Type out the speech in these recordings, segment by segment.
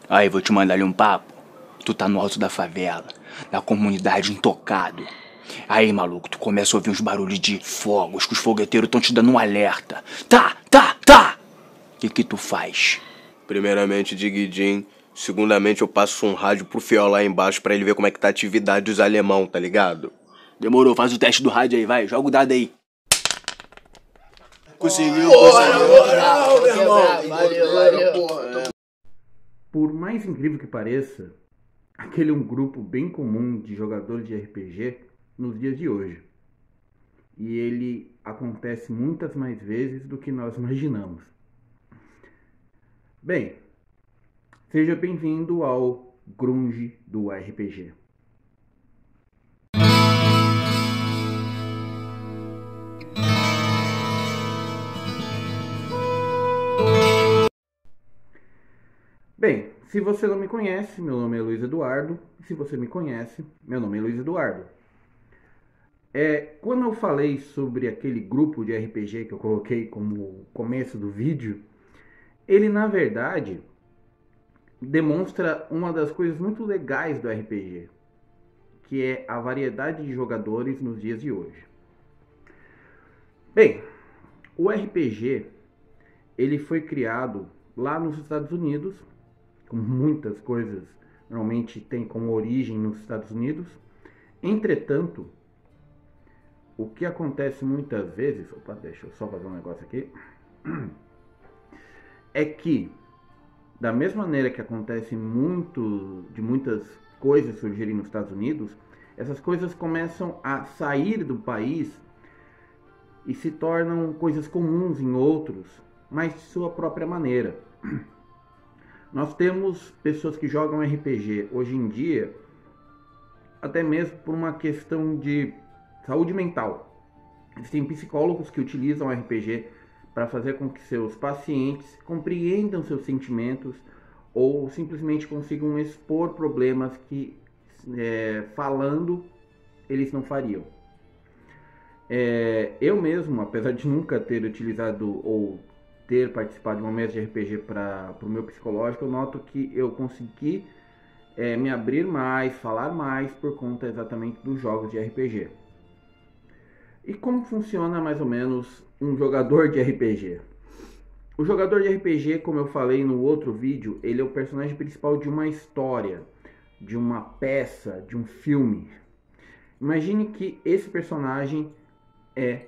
Aí, vou te mandar ali um papo. Tu tá no alto da favela, na comunidade intocado. Aí, maluco, tu começa a ouvir uns barulhos de fogos, que os fogueteiros estão te dando um alerta. Tá! O que tu faz? Primeiramente, Diguidin. Segundamente, eu passo um rádio pro Fiel lá embaixo pra ele ver como é que tá a atividade dos alemão, tá ligado? Demorou, faz o teste do rádio aí, vai. Joga o dado aí. Conseguiu, Moral, meu irmão. Valeu. Por mais incrível que pareça, aquele é um grupo bem comum de jogadores de RPG nos dias de hoje. E ele acontece muitas mais vezes do que nós imaginamos. Bem, seja bem-vindo ao Grunge do RPG. Bem, se você não me conhece, meu nome é Luiz Eduardo. E se você me conhece, meu nome é Luiz Eduardo. Quando eu falei sobre aquele grupo de RPG que eu coloquei como começo do vídeo, ele na verdade demonstra uma das coisas muito legais do RPG, que é a variedade de jogadores nos dias de hoje. Bem, o RPG ele foi criado lá nos Estados Unidos, como muitas coisas normalmente tem como origem nos Estados Unidos. Entretanto, o que acontece muitas vezes, deixa eu só fazer um negócio aqui, é que da mesma maneira que acontece de muitas coisas surgirem nos Estados Unidos, essas coisas começam a sair do país e se tornam coisas comuns em outros, mas de sua própria maneira. Nós temos pessoas que jogam RPG hoje em dia, até mesmo por uma questão de saúde mental. Existem psicólogos que utilizam RPG para fazer com que seus pacientes compreendam seus sentimentos ou simplesmente consigam expor problemas que, falando, eles não fariam. Eu mesmo, apesar de nunca ter utilizado ou ter participado de uma mesa de RPG para o meu psicológico, eu noto que eu consegui me abrir mais, falar mais por conta exatamente dos jogos de RPG. E como funciona mais ou menos um jogador de RPG? O jogador de RPG, como eu falei no outro vídeo, ele é o personagem principal de uma história, de uma peça, de um filme. Imagine que esse personagem é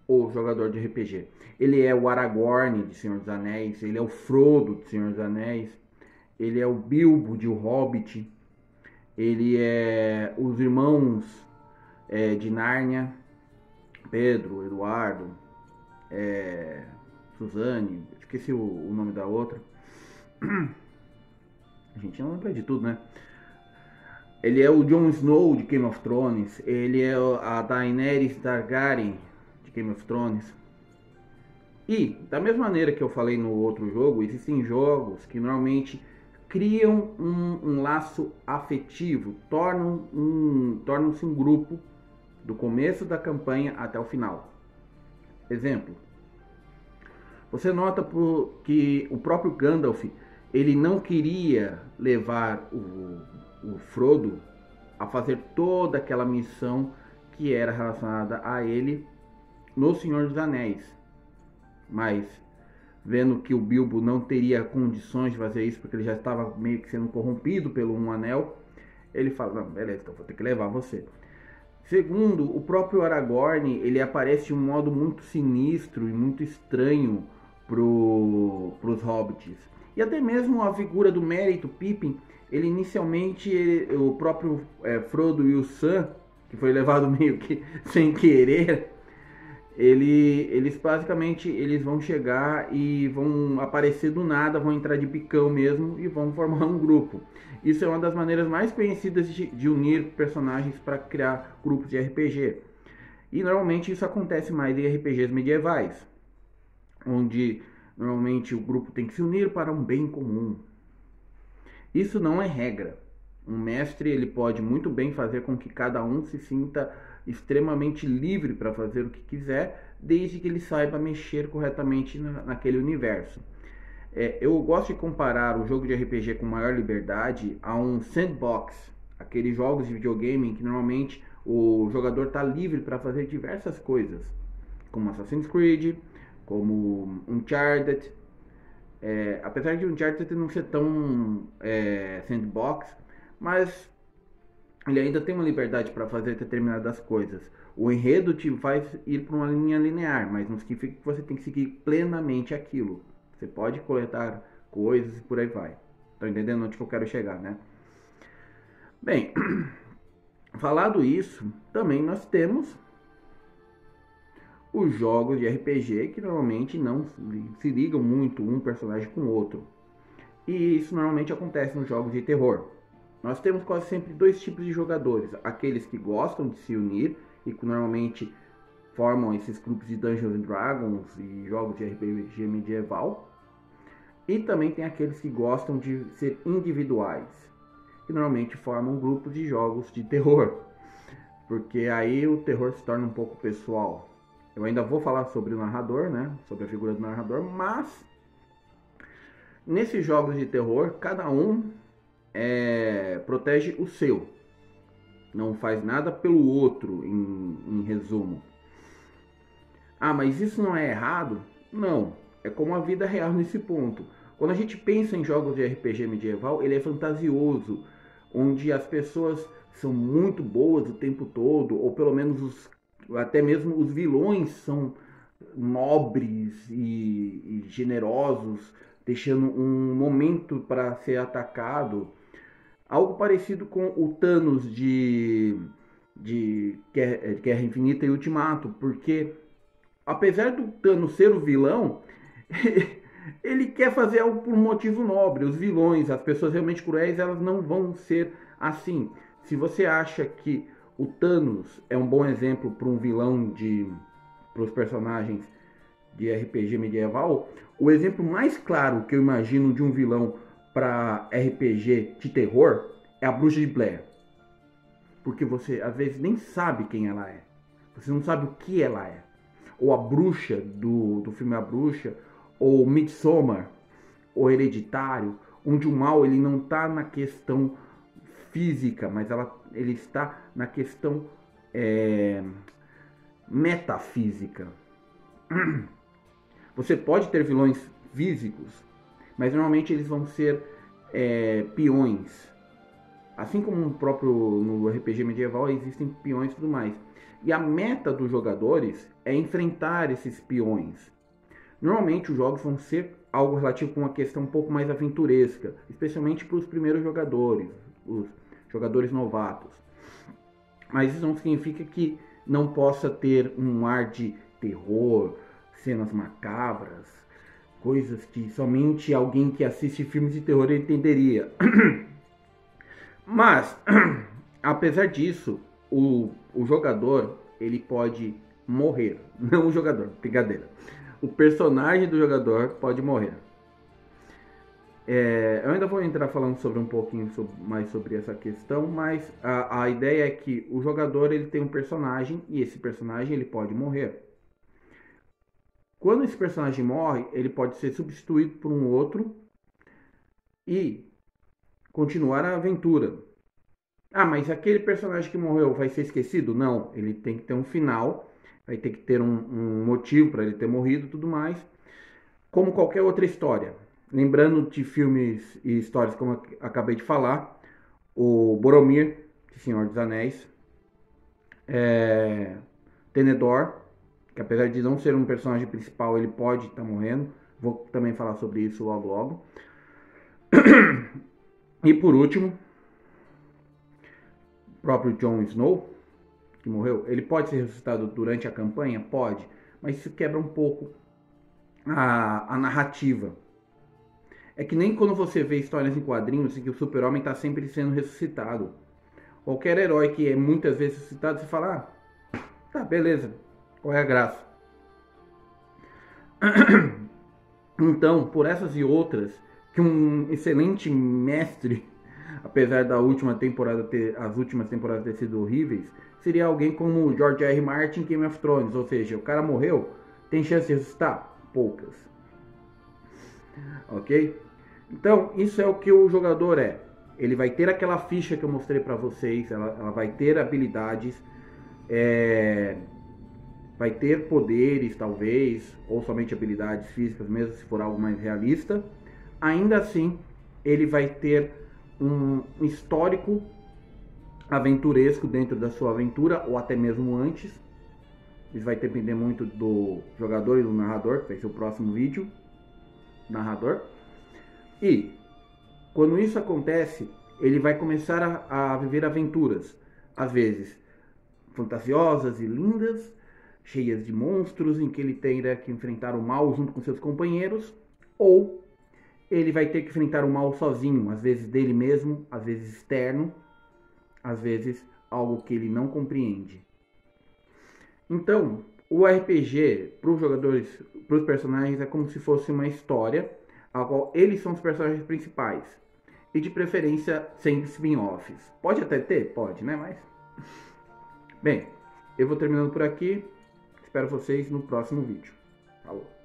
o jogador de RPG. Ele é o Aragorn de Senhor dos Anéis, ele é o Frodo de Senhor dos Anéis, ele é o Bilbo de O Hobbit, ele é os irmãos de Nárnia, Pedro, Eduardo, Suzane, esqueci o nome da outra. A gente não lembra de tudo, né? Ele é o Jon Snow de Game of Thrones, ele é a Daenerys Targaryen de Game of Thrones. E, da mesma maneira que eu falei no outro jogo, existem jogos que normalmente criam um laço afetivo, tornam-se um grupo do começo da campanha até o final. Exemplo, você nota que o próprio Gandalf, ele não queria levar o Frodo a fazer toda aquela missão que era relacionada a ele no Senhor dos Anéis. Mas, vendo que o Bilbo não teria condições de fazer isso, porque ele já estava meio que sendo corrompido pelo Um Anel, ele fala, não, beleza, então vou ter que levar você. Segundo, o próprio Aragorn, ele aparece de um modo muito sinistro e muito estranho pros hobbits. E até mesmo a figura do Merry, Pippin, ele inicialmente, o próprio Frodo e o Sam, que foi levado meio que sem querer, eles basicamente vão chegar e vão aparecer do nada, vão entrar de picão mesmo e vão formar um grupo. Isso é uma das maneiras mais conhecidas de unir personagens para criar grupos de RPG. E normalmente isso acontece mais em RPGs medievais, onde normalmente o grupo tem que se unir para um bem comum. Isso não é regra. Um mestre ele pode muito bem fazer com que cada um se sinta extremamente livre para fazer o que quiser, desde que ele saiba mexer corretamente naquele universo. Eu gosto de comparar o jogo de RPG com maior liberdade a um sandbox, aqueles jogos de videogame em que normalmente o jogador está livre para fazer diversas coisas, como Assassin's Creed, como Uncharted. Apesar de Uncharted não ser tão sandbox, mas ele ainda tem uma liberdade para fazer determinadas coisas. O enredo te faz ir para uma linha linear, mas não significa que você tem que seguir plenamente aquilo. Você pode coletar coisas e por aí vai. Tá entendendo onde que eu quero chegar, né? Bem, falado isso, também nós temos os jogos de RPG que normalmente não se ligam muito um personagem com o outro. E isso normalmente acontece nos jogos de terror. Nós temos quase sempre dois tipos de jogadores. Aqueles que gostam de se unir e que normalmente formam esses grupos de Dungeons and Dragons e jogos de RPG medieval. E também tem aqueles que gostam de ser individuais, que normalmente formam grupos de jogos de terror. Porque aí o terror se torna um pouco pessoal. Eu ainda vou falar sobre o narrador, né? Sobre a figura do narrador, mas nesses jogos de terror, cada um protege o seu. Não faz nada pelo outro, em resumo. Ah, mas isso não é errado? Não, é como a vida real nesse ponto. Quando a gente pensa em jogos de RPG medieval, ele é fantasioso, onde as pessoas são muito boas o tempo todo, ou pelo menos até mesmo os vilões são nobres e generosos, deixando um momento para ser atacado. Algo parecido com o Thanos de Guerra Infinita e Ultimato, porque apesar do Thanos ser o vilão, ele quer fazer algo por um motivo nobre. Os vilões, as pessoas realmente cruéis, elas não vão ser assim. Se você acha que o Thanos é um bom exemplo para um vilão para os personagens de RPG medieval, o exemplo mais claro que eu imagino de um vilão para RPG de terror é a Bruxa de Blair. Porque você às vezes nem sabe quem ela é. Você não sabe o que ela é. Ou a bruxa do filme A Bruxa, ou Midsommar, ou Hereditário, onde o mal ele não está na questão física, mas ele está na questão metafísica. Você pode ter vilões físicos, mas normalmente eles vão ser peões. Assim como no RPG medieval existem peões e tudo mais. E a meta dos jogadores é enfrentar esses peões. Normalmente os jogos vão ser algo relativo com uma questão um pouco mais aventuresca, especialmente para os primeiros jogadores, os jogadores novatos. Mas isso não significa que não possa ter um ar de terror, cenas macabras, coisas que somente alguém que assiste filmes de terror entenderia. Mas, apesar disso, o jogador ele pode morrer. Não o jogador, brincadeira. O personagem do jogador pode morrer. Eu ainda vou entrar falando um pouquinho mais sobre essa questão, mas a ideia é que o jogador ele tem um personagem e esse personagem ele pode morrer. Quando esse personagem morre, ele pode ser substituído por um outro e continuar a aventura. Ah, mas aquele personagem que morreu vai ser esquecido? Não, ele tem que ter um final, vai ter que ter um motivo para ele ter morrido e tudo mais, como qualquer outra história. Lembrando de filmes e histórias como eu acabei de falar, o Boromir, de Senhor dos Anéis, Tenedor, que apesar de não ser um personagem principal, ele pode estar morrendo. Vou também falar sobre isso logo logo. E por último, o próprio Jon Snow, que morreu, ele pode ser ressuscitado durante a campanha? Pode, mas isso quebra um pouco a narrativa. É que nem quando você vê histórias em quadrinhos em que o super-homem está sempre sendo ressuscitado. Qualquer herói que é muitas vezes ressuscitado, você fala, tá, beleza, qual é a graça? Então, por essas e outras, que um excelente mestre, apesar da última temporada as últimas temporadas ter sido horríveis, seria alguém como o George R. Martin em Game of Thrones, ou seja, o cara morreu, tem chance de ressuscitar? Poucas. Ok? Então, isso é o que o jogador é. Ele vai ter aquela ficha que eu mostrei para vocês, ela vai ter habilidades, vai ter poderes talvez, ou somente habilidades físicas, mesmo se for algo mais realista. Ainda assim, ele vai ter um histórico aventuresco dentro da sua aventura, ou até mesmo antes. Isso vai depender muito do jogador e do narrador, que vai ser o próximo vídeo. Narrador. E quando isso acontece, ele vai começar a viver aventuras, às vezes fantasiosas e lindas, cheias de monstros, em que ele terá que enfrentar o mal junto com seus companheiros, ou ele vai ter que enfrentar o mal sozinho, às vezes dele mesmo, às vezes externo, às vezes algo que ele não compreende. Então, o RPG para os jogadores, para os personagens, é como se fosse uma história, a qual eles são os personagens principais. E de preferência sem spin-offs. Pode até ter? Pode, né? Mas... Bem, eu vou terminando por aqui. Espero vocês no próximo vídeo. Falou!